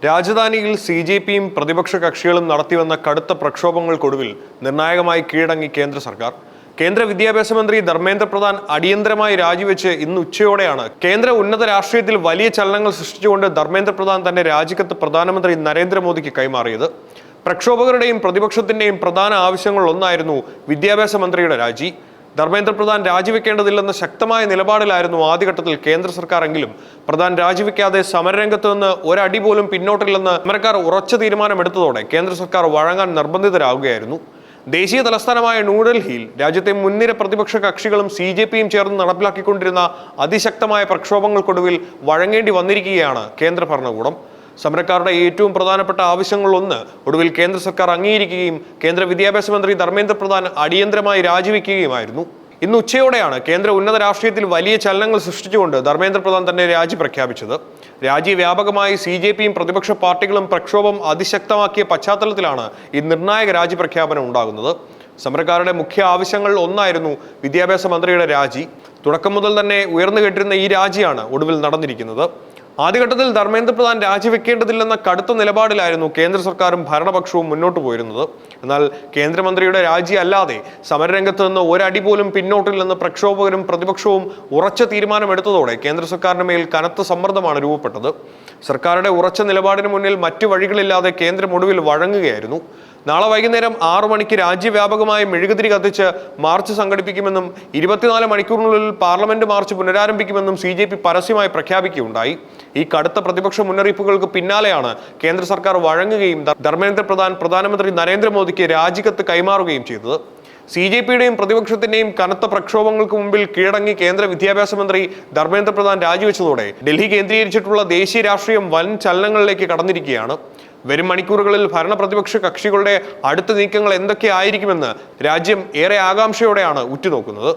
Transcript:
രാജധാനിയിൽ CJPയും പ്രതിപക്ഷ കക്ഷികളും നടത്തിവന്ന കടുത്ത പ്രക്ഷോഭങ്ങൾക്കൊടുവിൽ നിർണായകമായി കീഴടങ്ങി കേന്ദ്ര സർക്കാർ. കേന്ദ്ര വിദ്യാഭ്യാസ മന്ത്രി ധർമ്മേന്ദ്ര പ്രധാൻ അടിയന്തരമായി രാജിവെച്ച് ഇന്ന് ഉച്ചയോടെയാണ് കേന്ദ്ര ഉന്നത രാഷ്ട്രീയത്തിൽ വലിയ ചലനങ്ങൾ സൃഷ്ടിച്ചുകൊണ്ട് ധർമ്മേന്ദ്ര പ്രധാൻ തന്റെ രാജിക്കത്ത് പ്രധാനമന്ത്രി നരേന്ദ്രമോദിക്ക് കൈമാറിയത്. പ്രക്ഷോഭകരുടെയും പ്രതിപക്ഷത്തിന്റെയും പ്രധാന ആവശ്യങ്ങളിലൊന്നായിരുന്നു വിദ്യാഭ്യാസ മന്ത്രിയുടെ രാജി. ധർമ്മേന്ദ്ര പ്രധാൻ രാജിവെക്കേണ്ടതില്ലെന്ന ശക്തമായ നിലപാടിലായിരുന്നു ആദ്യഘട്ടത്തിൽ കേന്ദ്ര സർക്കാർ എങ്കിലും പ്രധാൻ രാജിവെക്കാതെ സമരരംഗത്ത് നിന്ന് ഒരടി പോലും പിന്നോട്ടില്ലെന്ന് സമരക്കാർ ഉറച്ച തീരുമാനമെടുത്തതോടെ കേന്ദ്ര സർക്കാർ വഴങ്ങാൻ നിർബന്ധിതരാകുകയായിരുന്നു. ദേശീയ തലസ്ഥാനമായ ന്യൂഡൽഹിയിൽ രാജ്യത്തെ മുൻനിര പ്രതിപക്ഷ കക്ഷികളും CJPയും ചേർന്ന് നടപ്പിലാക്കിക്കൊണ്ടിരുന്ന അതിശക്തമായ പ്രക്ഷോഭങ്ങൾക്കൊടുവിൽ വഴങ്ങേണ്ടി വന്നിരിക്കുകയാണ് കേന്ദ്ര ഭരണകൂടം. സമരക്കാരുടെ ഏറ്റവും പ്രധാനപ്പെട്ട ആവശ്യങ്ങളൊന്ന് ഒടുവിൽ കേന്ദ്ര സർക്കാർ അംഗീകരിക്കുകയും കേന്ദ്ര വിദ്യാഭ്യാസ മന്ത്രി ധർമ്മേന്ദ്ര പ്രധാൻ അടിയന്തരമായി രാജിവെക്കുകയുമായിരുന്നു. ഇന്ന് ഉച്ചയോടെയാണ് കേന്ദ്ര ഉന്നത രാഷ്ട്രീയത്തിൽ വലിയ ചലനങ്ങൾ സൃഷ്ടിച്ചുകൊണ്ട് ധർമ്മേന്ദ്ര പ്രധാൻ തന്റെ രാജി പ്രഖ്യാപിച്ചത്. രാജ്യ വ്യാപകമായി CJPയും പ്രതിപക്ഷ പാർട്ടികളും പ്രക്ഷോഭം അതിശക്തമാക്കിയ പശ്ചാത്തലത്തിലാണ് ഈ നിർണായക രാജി പ്രഖ്യാപനം ഉണ്ടാകുന്നത്. സമരക്കാരുടെ മുഖ്യ ആവശ്യങ്ങളിൽ ഒന്നായിരുന്നു വിദ്യാഭ്യാസ മന്ത്രിയുടെ രാജി. തുടക്കം മുതൽ തന്നെ ഉയർന്നു കേട്ടിരുന്ന ഈ രാജിയാണ് ഒടുവിൽ നടന്നിരിക്കുന്നത്. ആദ്യഘട്ടത്തിൽ ധർമ്മേന്ദ്ര പ്രധാൻ രാജിവെക്കേണ്ടതില്ലെന്ന കടുത്ത നിലപാടിലായിരുന്നു കേന്ദ്ര സർക്കാരും ഭരണപക്ഷവും മുന്നോട്ട് പോയിരുന്നത്. എന്നാൽ കേന്ദ്രമന്ത്രിയുടെ രാജി അല്ലാതെ സമരരംഗത്ത് നിന്ന് ഒരടി പോലും പിന്നോട്ടില്ലെന്ന് പ്രക്ഷോഭകരും പ്രതിപക്ഷവും ഉറച്ച തീരുമാനമെടുത്തതോടെ കേന്ദ്ര സർക്കാരിന് മേൽ കനത്ത സമ്മർദ്ദമാണ് രൂപപ്പെട്ടത്. സർക്കാരുടെ ഉറച്ച നിലപാടിന് മുന്നിൽ മറ്റു വഴികളില്ലാതെ കേന്ദ്രം ഒടുവിൽ വഴങ്ങുകയായിരുന്നു. നാളെ വൈകുന്നേരം 6 മണിക്ക് രാജ്യവ്യാപകമായി മെഴുകുതിരി കത്തിച്ച് മാർച്ച് സംഘടിപ്പിക്കുമെന്നും 24 മണിക്കൂറിനുള്ളിൽ പാർലമെന്റ് മാർച്ച് പുനരാരംഭിക്കുമെന്നും CJP പരസ്യമായി പ്രഖ്യാപിക്കുകയുണ്ടായി. ഈ കടുത്ത പ്രതിപക്ഷ മുന്നറിയിപ്പുകൾക്ക് പിന്നാലെയാണ് കേന്ദ്ര സർക്കാർ വഴങ്ങുകയും ധർമ്മേന്ദ്ര പ്രധാൻ പ്രധാനമന്ത്രി നരേന്ദ്രമോദിക്ക് രാജിക്കത്ത് കൈമാറുകയും ചെയ്തത്. CJPയുടെയും പ്രതിപക്ഷത്തിന്റെയും കനത്ത പ്രക്ഷോഭങ്ങൾക്ക് മുമ്പിൽ കീഴടങ്ങി കേന്ദ്ര വിദ്യാഭ്യാസ മന്ത്രി ധർമ്മേന്ദ്ര പ്രധാൻ രാജിവെച്ചതോടെ ഡൽഹി കേന്ദ്രീകരിച്ചിട്ടുള്ള ദേശീയ രാഷ്ട്രീയം വൻ ചലനങ്ങളിലേക്ക് കടന്നിരിക്കുകയാണ്. വരും മണിക്കൂറുകളിൽ ഭരണ പ്രതിപക്ഷ കക്ഷികളുടെ അടുത്ത നീക്കങ്ങൾ എന്തൊക്കെയായിരിക്കുമെന്ന് രാജ്യം ഏറെ ആകാംക്ഷയോടെയാണ് ഉറ്റുനോക്കുന്നത്.